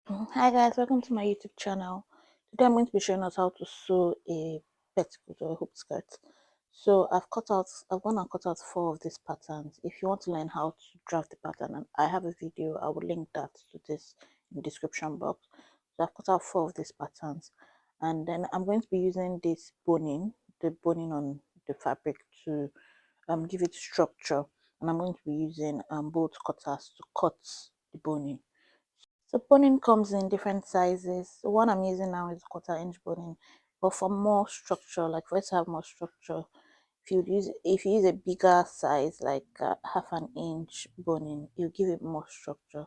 Hi guys, welcome to my YouTube channel. Today I'm going to be showing us how to sew a petticoat or a hoop skirt. So I've gone and cut out 4 of these patterns. If you want to learn how to draft the pattern, and I have a video, I will link that to this in the description box. So I've cut out 4 of these patterns, and then I'm going to be using this the boning on the fabric to give it structure, and I'm going to be using bolt cutters to cut the boning. So boning comes in different sizes. The one I'm using now is 1/4 inch boning, but for more structure, like for it to have more structure, if you use a bigger size like 1/2 inch boning, you give it more structure.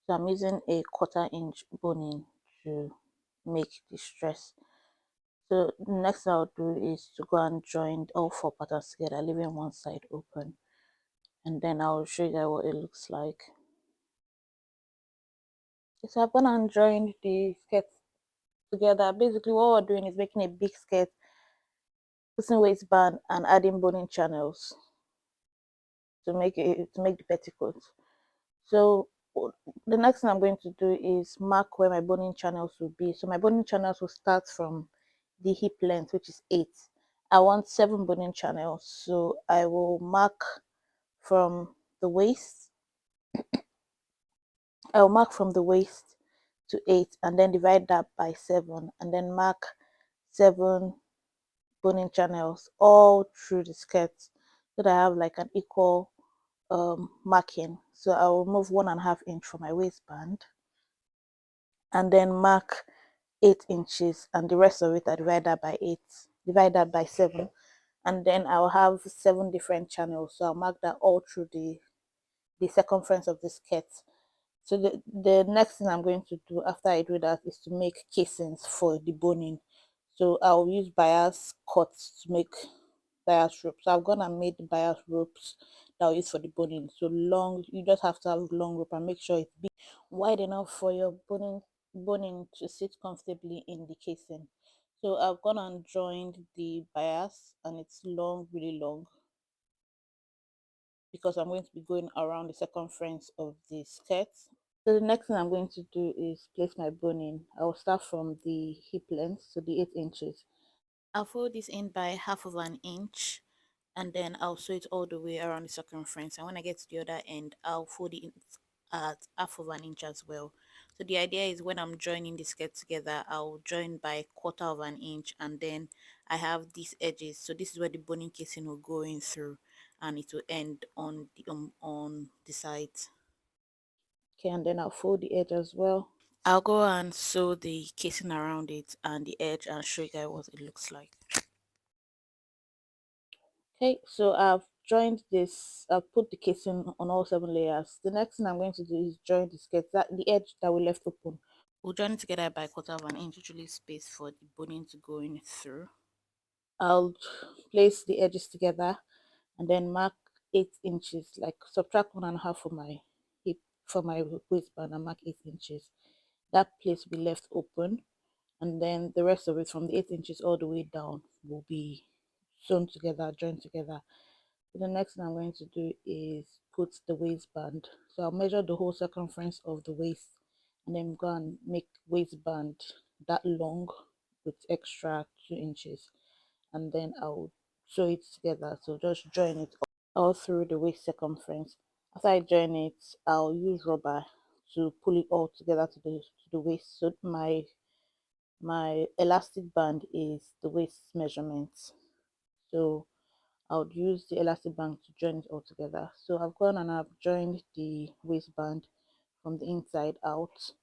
So I'm using a 1/4 inch boning to make the stress. So the next thing I'll do is to go and join all 4 patterns together, leaving one side open, and then I'll show you guys what it looks like. So I've gone and joined the skirts together. Basically, what we're doing is making a big skirt, putting waistband, and adding boning channels to make the petticoat. So the next thing I'm going to do is mark where my boning channels will be. So my boning channels will start from the hip length, which is 8. I want 7 boning channels, so I will mark from the waist. I will mark from the waist to 8, and then divide that by 7, and then mark 7 boning channels all through the skirt so that I have like an equal marking. So I will move 1.5 inch for my waistband, and then mark 8 inches, and the rest of it I divide that by 7, and then I'll have 7 different channels. So I'll mark that all through the circumference of the skirt. So the next thing I'm going to do after I do that is to make casings for the boning. So I'll use bias cuts to make bias ropes. So I've gone and made the bias ropes that I'll use for the boning. So long, you just have to have long rope and make sure it's big, wide enough for your boning to sit comfortably in the casing. So I've gone and joined the bias, and it's long, really long, because I'm going to be going around the circumference of the skirt. So the next thing I'm going to do is place my boning. I will start from the hip length, so the 8 inches. I'll fold this in by 1/2 inch, and then I'll sew it all the way around the circumference. And when I get to the other end, I'll fold it in at 1/2 inch as well. So the idea is when I'm joining the skirt together, I'll join by 1/4 inch, and then I have these edges. So this is where the boning casing will go in through, and it will end on the sides. Okay, and then I'll fold the edge as well. I'll go and sew the casing around it and the edge and show you guys what it looks like. Okay, so I've joined this, I've put the casing on all 7 layers. The next thing I'm going to do is join the skirt, that the edge that we left open. We'll join it together by 1/4 inch, usually space for the boning to go in through. I'll place the edges together and then mark 8 inches, like subtract 1.5 for my hip, for my waistband, and mark 8 inches. That place will be left open, and then the rest of it from the 8 inches all the way down will be sewn together, joined together. So the next thing I'm going to do is put the waistband. So I'll measure the whole circumference of the waist, and then go and make waistband that long with extra 2 inches, and then I'll sew it together. So just join it all through the waist circumference. After I join it, I'll use rubber to pull it all together to the waist. So my elastic band is the waist measurement. So I would use the elastic band to join it all together. So I've gone and I've joined the waistband from the inside out,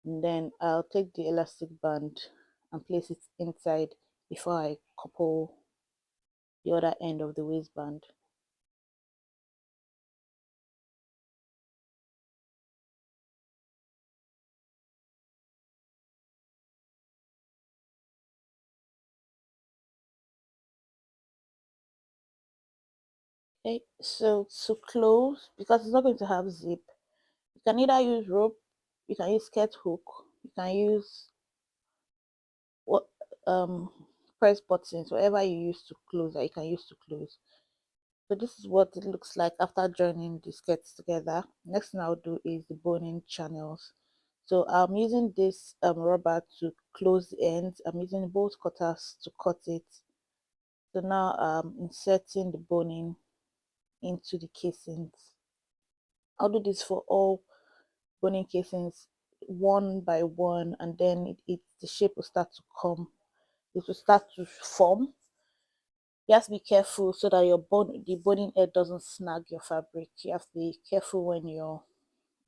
and then I'll take the elastic band and place it inside before I couple the other end of the waistband. Okay, so to close, because it's not going to have zip, you can either use rope, you can use skirt hook, you can use what press buttons, whatever you use to close that you can use to close. So this is what it looks like after joining the skirts together. Next thing I'll do is the boning channels. So I'm using this rubber to close the ends. I'm using both cutters to cut it. So now I'm inserting the boning into the casings. I'll do this for all boning casings one by one, and then the shape will start to come. It will start to form. You have to be careful so that the boning edge doesn't snag your fabric. You have to be careful when you're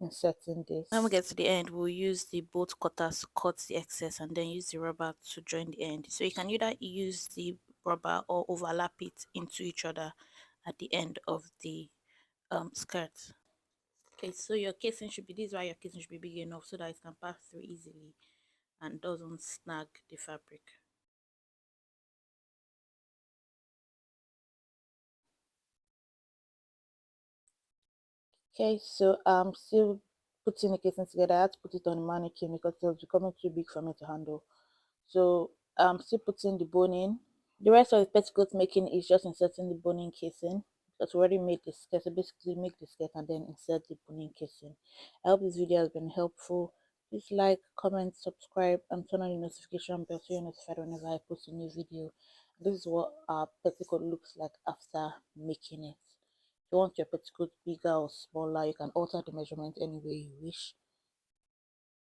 inserting this. When we get to the end, we'll use the bolt cutters to cut the excess and then use the rubber to join the end. So you can either use the rubber or overlap it into each other at the end of the skirt. Okay, so your casing should be, this is why your casing should be big enough so that it can pass through easily and doesn't snag the fabric. Okay, so I'm still putting the casing together. I had to put it on the mannequin because it was becoming too big for me to handle. So I'm still putting the bone in. The rest of the petticoat making is just inserting the boning casing because we already made the skirt. So basically make the skirt and then insert the boning casing. I hope this video has been helpful. Please like, comment, subscribe, and turn on the notification bell so you're notified whenever I post a new video. This is what our petticoat looks like after making it. If you want your petticoat bigger or smaller, you can alter the measurement any way you wish.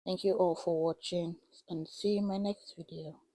Thank you all for watching and see you in my next video.